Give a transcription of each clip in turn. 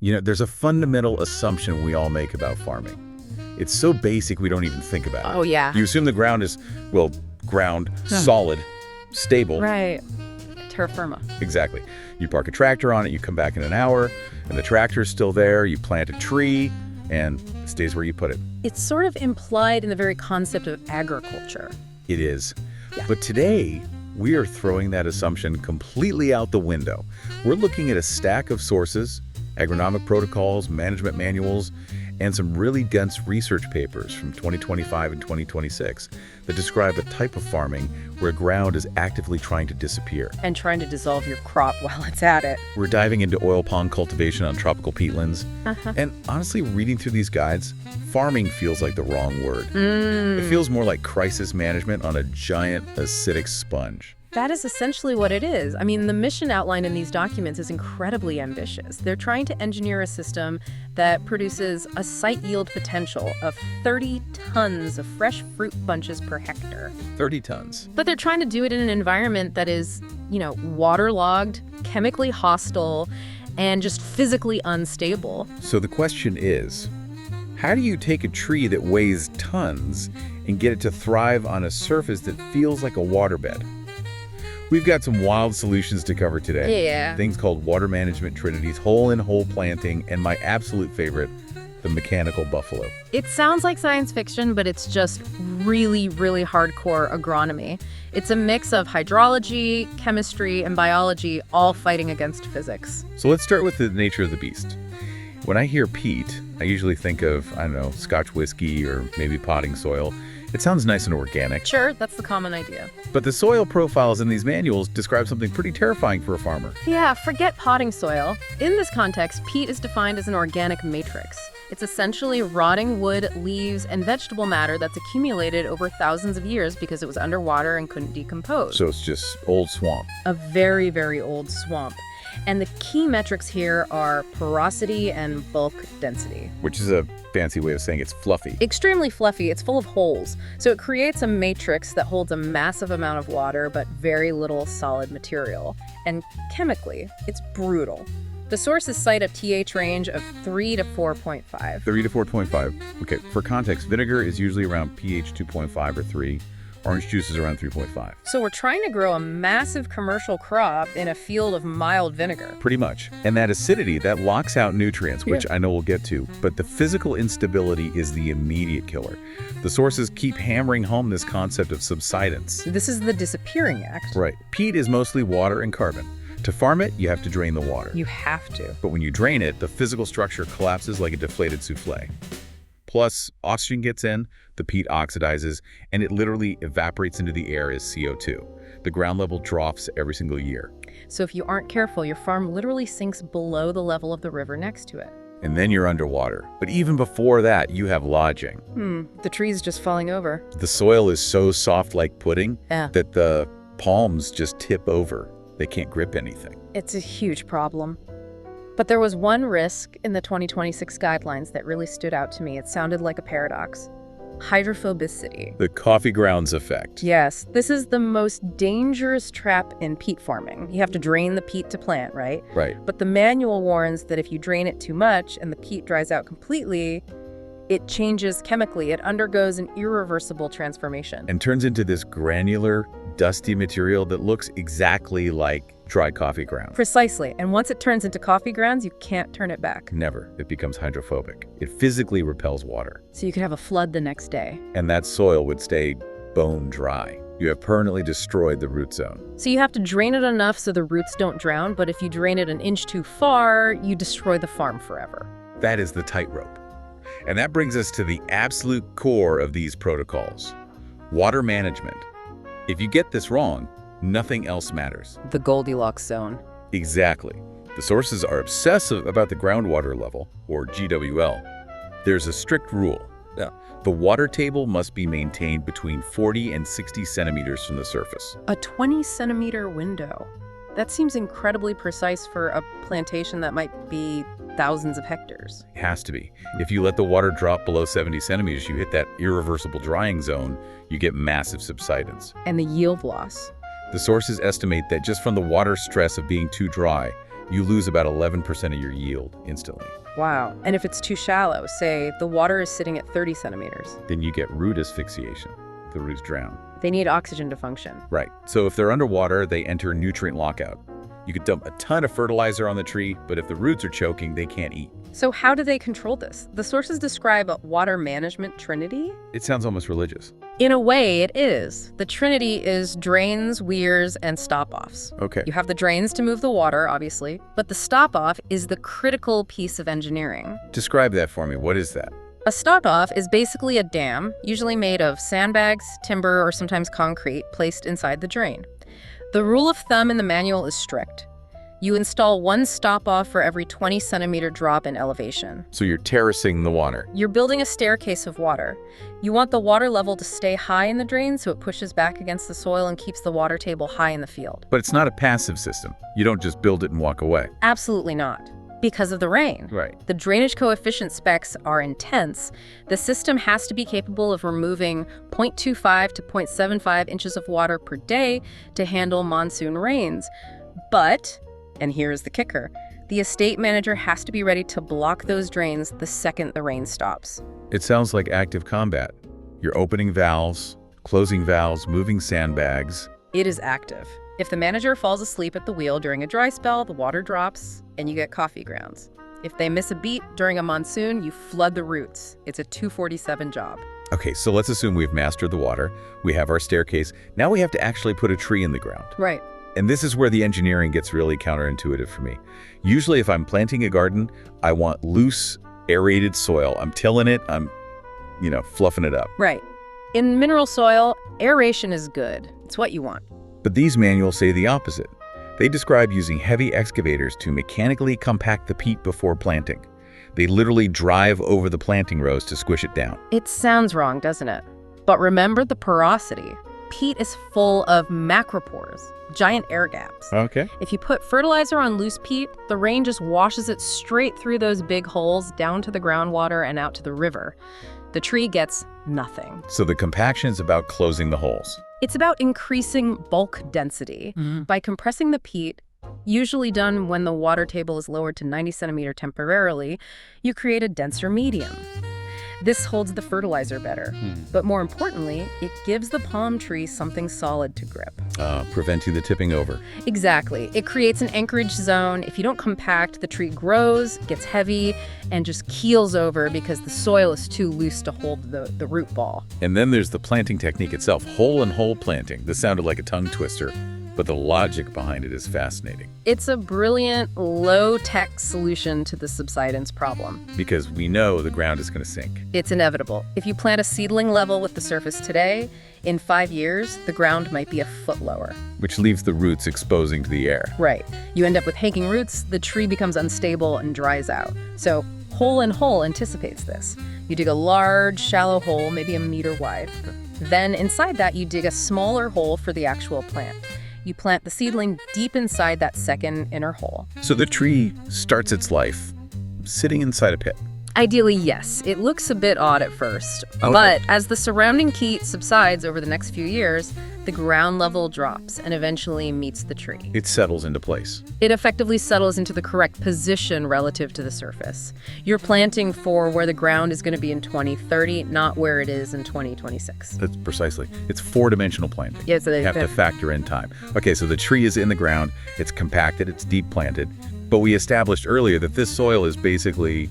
There's a fundamental assumption we all make about farming. It's so basic we don't even think about it. Oh, yeah. You assume the ground is, solid, stable. Right. Terra firma. Exactly. You park a tractor on it, you come back in an hour, and the tractor's still there, you plant a tree, and it stays where you put it. It's sort of implied in the very concept of agriculture. It is. Yeah. But today, we are throwing that assumption completely out the window. We're looking at a stack of sources, agronomic protocols, management manuals, and some really dense research papers from 2025 and 2026 that describe a type of farming where ground is actively trying to disappear. And trying to dissolve your crop while it's at it. We're diving into oil palm cultivation on tropical peatlands. And honestly, reading through these guides, farming feels like the wrong word. It feels more like crisis management on a giant acidic sponge. That is essentially what it is. I mean, the mission outlined in these documents is incredibly ambitious. They're trying to engineer a system that produces a site yield potential of 30 tons of fresh fruit bunches per hectare. 30 tons. But they're trying to do it in an environment that is, waterlogged, chemically hostile, and just physically unstable. So the question is, how do you take a tree that weighs tons and get it to thrive on a surface that feels like a waterbed? We've got some wild solutions to cover today. Yeah. Things called water management trinities, hole-in-hole planting, and my absolute favorite, the mechanical buffalo. It sounds like science fiction, but it's just really, really hardcore agronomy. It's a mix of hydrology, chemistry, and biology all fighting against physics. So let's start with the nature of the beast. When I hear peat, I usually think of, Scotch whiskey or maybe potting soil. It sounds nice and organic. Sure, that's the common idea. But the soil profiles in these manuals describe something pretty terrifying for a farmer. Yeah, forget potting soil. In this context, peat is defined as an organic matrix. It's essentially rotting wood, leaves, and vegetable matter that's accumulated over thousands of years because it was underwater and couldn't decompose. So it's just old swamp. A very, very old swamp. And the key metrics here are porosity and bulk density. Which is a fancy way of saying it's fluffy. Extremely fluffy. It's full of holes. So it creates a matrix that holds a massive amount of water but very little solid material. And chemically, it's brutal. The sources cite a pH range of 3 to 4.5. 3 to 4.5. Okay, for context, vinegar is usually around pH 2.5 or 3. Orange juice is around 3.5. So we're trying to grow a massive commercial crop in a field of mild vinegar. Pretty much. And that acidity, that locks out nutrients, which I know we'll get to. But the physical instability is the immediate killer. The sources keep hammering home this concept of subsidence. This is the disappearing act. Right. Peat is mostly water and carbon. To farm it, you have to drain the water. You have to. But when you drain it, the physical structure collapses like a deflated souffle. Plus, oxygen gets in, the peat oxidizes, and it literally evaporates into the air as CO2. The ground level drops every single year. So if you aren't careful, your farm literally sinks below the level of the river next to it. And then you're underwater. But even before that, you have lodging. The tree's just falling over. The soil is so soft like pudding that the palms just tip over. They can't grip anything. It's a huge problem. But there was one risk in the 2026 guidelines that really stood out to me. It sounded like a paradox. Hydrophobicity. The coffee grounds effect. Yes, this is the most dangerous trap in peat farming. You have to drain the peat to plant, right? Right. But the manual warns that if you drain it too much and the peat dries out completely, it changes chemically. It undergoes an irreversible transformation. And turns into this granular, dusty material that looks exactly like dry coffee grounds. Precisely. And once it turns into coffee grounds, you can't turn it back. Never. It becomes hydrophobic. It physically repels water. So you could have a flood the next day. And that soil would stay bone dry. You have permanently destroyed the root zone. So you have to drain it enough so the roots don't drown, but if you drain it an inch too far, you destroy the farm forever. That is the tightrope. And that brings us to the absolute core of these protocols. Water management. If you get this wrong, nothing else matters. The Goldilocks zone. Exactly. The sources are obsessive about the groundwater level, or GWL. There's a strict rule. The water table must be maintained between 40 and 60 centimeters from the surface. A 20-centimeter window. That seems incredibly precise for a plantation that might be thousands of hectares. It has to be. If you let the water drop below 70 centimeters, you hit that irreversible drying zone, you get massive subsidence. And the yield loss. The sources estimate that just from the water stress of being too dry, you lose about 11% of your yield instantly. Wow. And if it's too shallow, say the water is sitting at 30 centimeters, Then you get root asphyxiation. The roots drown. they need oxygen to function. Right. So if they're underwater, they enter nutrient lockout. You could dump a ton of fertilizer on the tree, but if the roots are choking, they can't eat. So how do they control this? The sources describe a water management trinity. It sounds almost religious. In a way, it is. The trinity is drains, weirs, and stop-offs. Okay. You have the drains to move the water, obviously, but the stop-off is the critical piece of engineering. Describe that for me. What is that? A stop-off is basically a dam, usually made of sandbags, timber, or sometimes concrete, placed inside the drain. The rule of thumb in the manual is strict. You install one stop-off for every 20-centimeter drop in elevation. So you're terracing the water. You're building a staircase of water. You want the water level to stay high in the drain so it pushes back against the soil and keeps the water table high in the field. But it's not a passive system. You don't just build it and walk away. Absolutely not. Because of the rain. Right. The drainage coefficient specs are intense. The system has to be capable of removing 0.25 to 0.75 inches of water per day to handle monsoon rains. But, and here's the kicker, the estate manager has to be ready to block those drains the second the rain stops. It sounds like active combat. You're opening valves, closing valves, moving sandbags. It is active. If the manager falls asleep at the wheel during a dry spell, the water drops and you get coffee grounds. If they miss a beat during a monsoon, you flood the roots. It's a 247 job. Okay, so let's assume we've mastered the water. We have our staircase. Now we have to actually put a tree in the ground. Right. And this is where the engineering gets really counterintuitive for me. Usually if I'm planting a garden, I want loose, aerated soil. I'm tilling it, I'm, fluffing it up. Right. In mineral soil, aeration is good. It's what you want. But these manuals say the opposite. They describe using heavy excavators to mechanically compact the peat before planting. They literally drive over the planting rows to squish it down. It sounds wrong, doesn't it? But remember the porosity. Peat is full of macropores, giant air gaps. Okay. If you put fertilizer on loose peat, the rain just washes it straight through those big holes down to the groundwater and out to the river. The tree gets nothing. So the compaction is about closing the holes. It's about increasing bulk density. By compressing the peat, usually done when the water table is lowered to 90 centimeter temporarily, you create a denser medium. This holds the fertilizer better, but more importantly, it gives the palm tree something solid to grip. Preventing the tipping over. Exactly. It creates an anchorage zone. If you don't compact, the tree grows, gets heavy, and just keels over because the soil is too loose to hold the root ball. And then there's the planting technique itself, hole-in-hole planting. This sounded like a tongue twister, but the logic behind it is fascinating. It's a brilliant, low-tech solution to the subsidence problem. Because we know the ground is going to sink. It's inevitable. If you plant a seedling level with the surface today, in 5 years, the ground might be a foot lower. Which leaves the roots exposing to the air. Right. You end up with hanging roots, the tree becomes unstable and dries out. So hole-in-hole anticipates this. You dig a large, shallow hole, maybe a meter wide. Then inside that, you dig a smaller hole for the actual plant. You plant the seedling deep inside that second inner hole. So the tree starts its life sitting inside a pit. Ideally, yes. It looks a bit odd at first, Okay. but as the surrounding peat subsides over the next few years, the ground level drops and eventually meets the tree. It settles into place. It effectively settles into the correct position relative to the surface. You're planting for where the ground is going to be in 2030, not where it is in 2026. That's precisely. It's four-dimensional planting. Yeah, so You have to factor in time. Okay, so the tree is in the ground, it's compacted, it's deep planted, but we established earlier that this soil is basically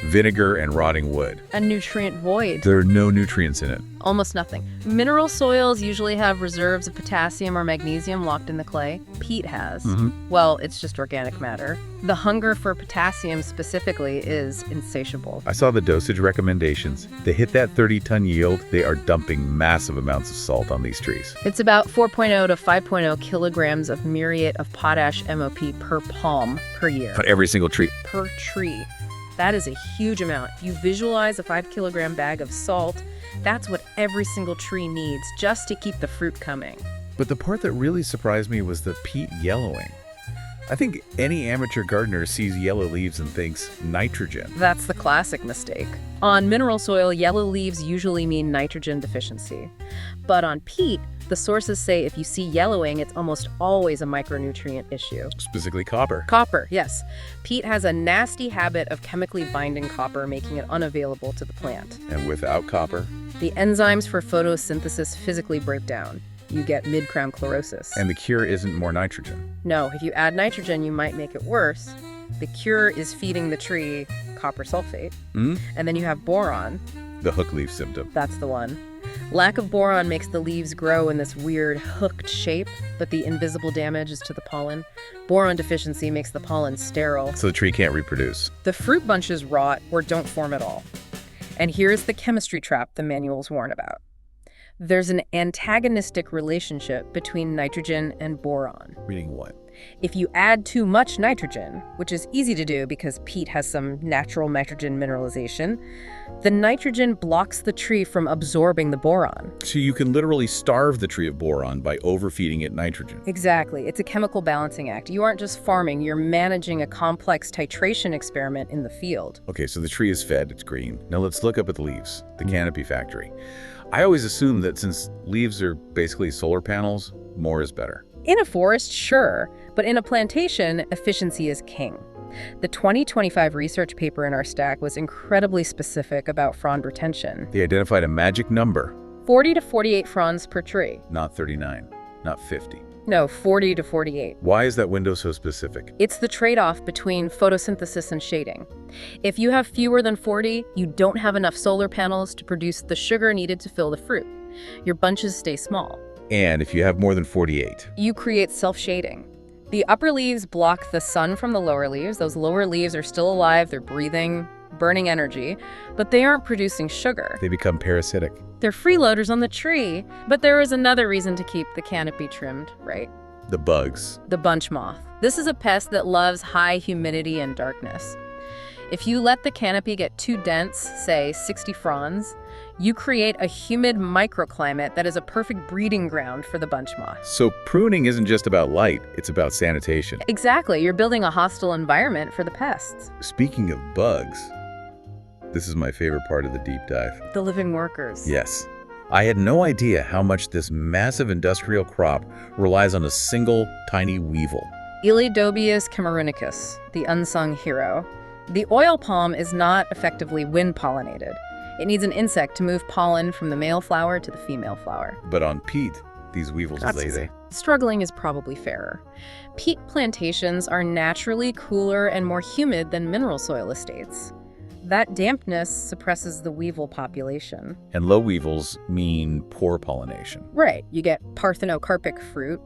vinegar and rotting wood. a nutrient void. There are no nutrients in it. Almost nothing. Mineral soils usually have reserves of potassium or magnesium locked in the clay. Peat has. Well, it's just organic matter. The hunger for potassium specifically is insatiable. I saw the dosage recommendations. They hit that 30-ton yield, they are dumping massive amounts of salt on these trees. It's about 4.0 to 5.0 kilograms of muriate of potash MOP per palm per year. But every single tree. Per tree. That is a huge amount. You visualize a 5-kilogram bag of salt. That's what every single tree needs just to keep the fruit coming. But the part that really surprised me was the peat yellowing. I think any amateur gardener sees yellow leaves and thinks nitrogen. That's the classic mistake. On mineral soil, yellow leaves usually mean nitrogen deficiency. But on peat, the sources say if you see yellowing, it's almost always a micronutrient issue. Specifically copper. Copper, yes. Peat has a nasty habit of chemically binding copper, making it unavailable to the plant. And without copper? The enzymes for photosynthesis physically break down. You get mid-crown chlorosis. And the cure isn't more nitrogen. No, if you add nitrogen, you might make it worse. The cure is feeding the tree copper sulfate. And then you have boron. The hook leaf symptom. That's the one. Lack of boron makes the leaves grow in this weird hooked shape, but the invisible damage is to the pollen. Boron deficiency makes the pollen sterile. So the tree can't reproduce. The fruit bunches rot or don't form at all. And here's the chemistry trap the manuals warn about. There's an antagonistic relationship between nitrogen and boron. Reading what? If you add too much nitrogen, which is easy to do because peat has some natural nitrogen mineralization, the nitrogen blocks the tree from absorbing the boron. So you can literally starve the tree of boron by overfeeding it nitrogen. Exactly. It's a chemical balancing act. You aren't just farming, you're managing a complex titration experiment in the field. Okay, so the tree is fed, it's green. Now let's look up at the leaves, the canopy factory. I always assume that since leaves are basically solar panels, more is better. In a forest, sure, but in a plantation, efficiency is king. The 2025 research paper in our stack was incredibly specific about frond retention. They identified a magic number. 40 to 48 fronds per tree. Not 39, not 50. No, 40 to 48. Why is that window so specific? It's the trade-off between photosynthesis and shading. If you have fewer than 40, you don't have enough solar panels to produce the sugar needed to fill the fruit. Your bunches stay small. And if you have more than 48? You create self-shading. The upper leaves block the sun from the lower leaves. Those lower leaves are still alive, they're breathing, burning energy, but they aren't producing sugar. They become parasitic. They're freeloaders on the tree, but there is another reason to keep the canopy trimmed, right? The bugs. The bunch moth. This is a pest that loves high humidity and darkness. If you let the canopy get too dense, say 60 fronds, you create a humid microclimate that is a perfect breeding ground for the bunch moth. So pruning isn't just about light, it's about sanitation. Exactly, you're building a hostile environment for the pests. Speaking of bugs, this is my favorite part of the deep dive. The living workers. Yes. I had no idea how much this massive industrial crop relies on a single tiny weevil. Elaedobius camerunicus, the unsung hero. The oil palm is not effectively wind-pollinated. It needs an insect to move pollen from the male flower to the female flower. But on peat, these weevils lay they. Struggling is probably fairer. Peat plantations are naturally cooler and more humid than mineral soil estates. That dampness suppresses the weevil population. And low weevils mean poor pollination. Right, you get parthenocarpic fruit,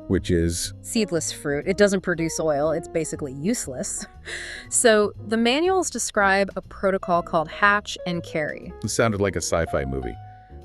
which is seedless fruit. It doesn't produce oil. It's basically useless. So the manuals describe a protocol called hatch and carry. It sounded like a sci-fi movie.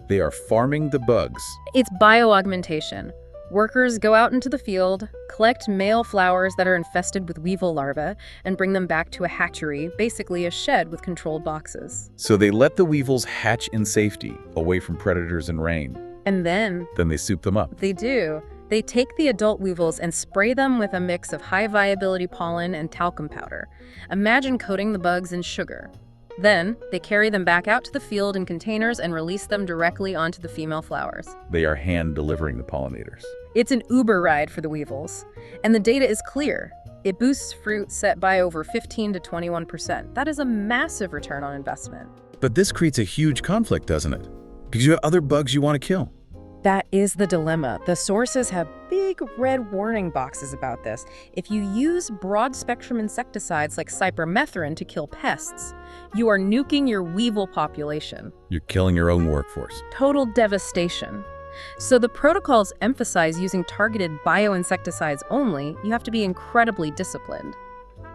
They are farming the bugs. It's bioaugmentation. Workers go out into the field, collect male flowers that are infested with weevil larvae, and bring them back to a hatchery, basically a shed with controlled boxes. So they let the weevils hatch in safety, away from predators and rain. And then they soup them up. They do. They take the adult weevils and spray them with a mix of high-viability pollen and talcum powder. Imagine coating the bugs in sugar. Then, they carry them back out to the field in containers and release them directly onto the female flowers. They are hand-delivering the pollinators. It's an Uber ride for the weevils. And the data is clear. It boosts fruit set by over 15 to 21%. That is a massive return on investment. But this creates a huge conflict, doesn't it? Because you have other bugs you want to kill. That is the dilemma. The sources have big red warning boxes about this. If you use broad-spectrum insecticides like cypermethrin to kill pests, you are nuking your weevil population. You're killing your own workforce. Total devastation. So the protocols emphasize using targeted bioinsecticides only. You have to be incredibly disciplined.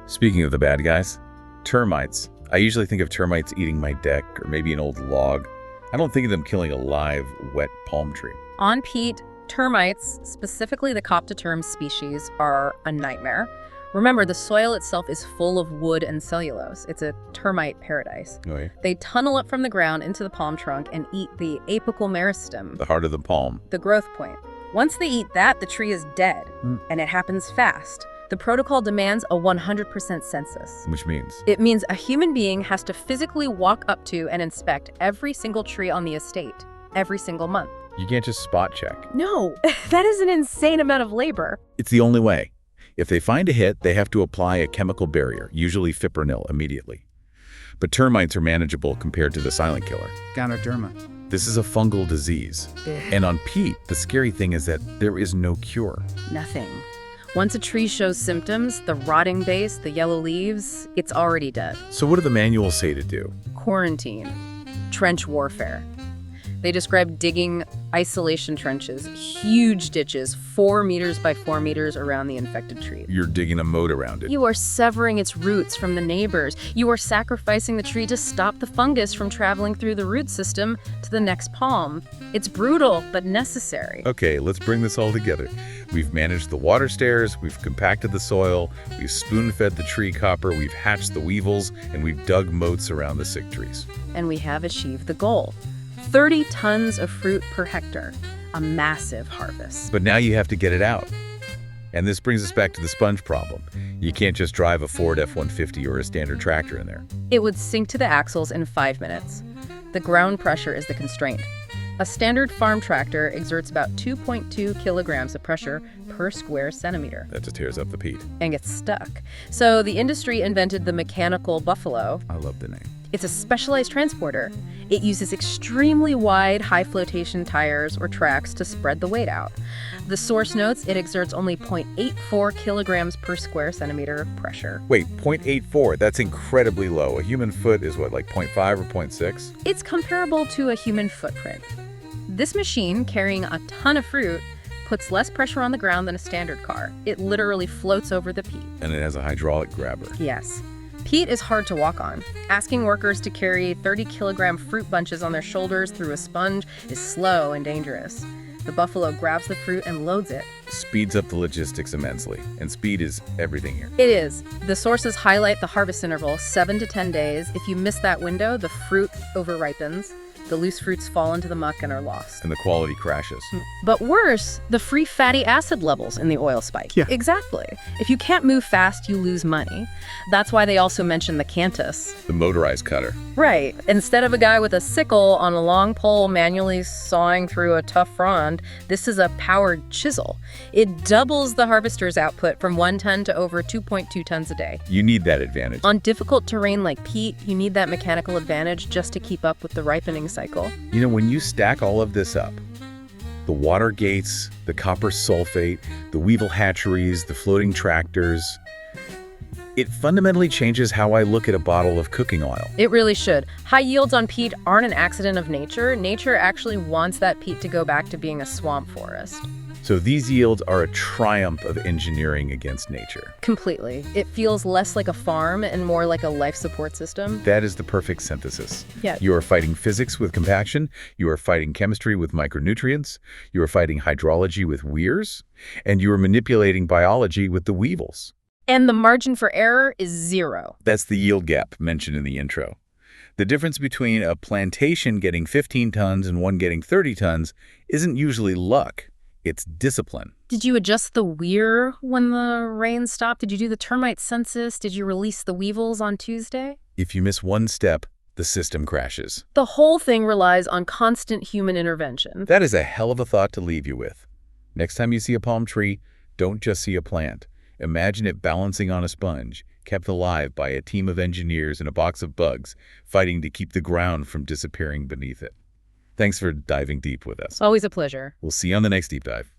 Speaking of the bad guys, termites. I usually think of termites eating my deck or maybe an old log. I don't think of them killing a live, wet palm tree. On peat, termites, specifically the Coptoterm species, are a nightmare. Remember, the soil itself is full of wood and cellulose. It's a termite paradise. Oh, yeah. They tunnel up from the ground into the palm trunk and eat the apical meristem, The heart of the palm. the growth point. Once they eat that, the tree is dead, and it happens fast. The protocol demands a 100% census. Which means? It means a human being has to physically walk up to and inspect every single tree on the estate, every single month. You can't just spot check. No, that is an insane amount of labor. It's the only way. If they find a hit, they have to apply a chemical barrier, usually fipronil, immediately. But termites are manageable compared to the silent killer. Ganoderma. This is a fungal disease. And on peat, the scary thing is that there is no cure. Nothing. Once a tree shows symptoms, the rotting base, the yellow leaves, it's already dead. So what do the manuals say to do? Quarantine. Trench warfare. They describe digging isolation trenches, huge ditches, 4 meters by 4 meters around the infected tree. You're digging a moat around it. You are severing its roots from the neighbors. You are sacrificing the tree to stop the fungus from traveling through the root system to the next palm. It's brutal, but necessary. Okay, let's bring this all together. We've managed the water stairs, we've compacted the soil, we've spoon-fed the tree copper, we've hatched the weevils, and we've dug moats around the sick trees. And we have achieved the goal. 30 tons of fruit per hectare, a massive harvest. But now you have to get it out. And this brings us back to the sponge problem. You can't just drive a Ford F-150 or a standard tractor in there. It would sink to the axles in 5 minutes. The ground pressure is the constraint. A standard farm tractor exerts about 2.2 kilograms of pressure per square centimeter. That just tears up the peat. And gets stuck. So the industry invented the mechanical buffalo. I love the name. It's a specialized transporter. It uses extremely wide, high flotation tires or tracks to spread the weight out. The source notes it exerts only 0.84 kilograms per square centimeter of pressure. Wait, 0.84, that's incredibly low. A human foot is what, like 0.5 or 0.6? It's comparable to a human footprint. This machine, carrying a ton of fruit, puts less pressure on the ground than a standard car. It literally floats over the peat. And it has a hydraulic grabber. Yes. Peat is hard to walk on. Asking workers to carry 30-kilogram fruit bunches on their shoulders through a sponge is slow and dangerous. The buffalo grabs the fruit and loads it. Speeds up the logistics immensely. And speed is everything here. It is. The sources highlight the harvest interval, 7 to 10 days. If you miss that window, the fruit overripens. The loose fruits fall into the muck and are lost. And the quality crashes. But worse, the free fatty acid levels in the oil spike. Yeah. Exactly. If you can't move fast, you lose money. That's why they also mention the cantus. The motorized cutter. Right. Instead of a guy with a sickle on a long pole manually sawing through a tough frond, this is a powered chisel. It doubles the harvester's output from 1 ton to over 2.2 tons a day. You need that advantage. On difficult terrain like peat, you need that mechanical advantage just to keep up with the ripening cycle. You know, when you stack all of this up, the water gates, the copper sulfate, the weevil hatcheries, the floating tractors, it fundamentally changes how I look at a bottle of cooking oil. It really should. High yields on peat aren't an accident of nature. Nature actually wants that peat to go back to being a swamp forest. So these yields are a triumph of engineering against nature. Completely. It feels less like a farm and more like a life support system. That is the perfect synthesis. Yeah. You are fighting physics with compaction, you are fighting chemistry with micronutrients, you are fighting hydrology with weirs, and you are manipulating biology with the weevils. And the margin for error is 0. That's the yield gap mentioned in the intro. The difference between a plantation getting 15 tons and one getting 30 tons isn't usually luck. It's discipline. Did you adjust the weir when the rain stopped? Did you do the termite census? Did you release the weevils on Tuesday? If you miss one step, the system crashes. The whole thing relies on constant human intervention. That is a hell of a thought to leave you with. Next time you see a palm tree, don't just see a plant. Imagine it balancing on a sponge, kept alive by a team of engineers and a box of bugs, fighting to keep the ground from disappearing beneath it. Thanks for diving deep with us. Always a pleasure. We'll see you on the next Deep Dive.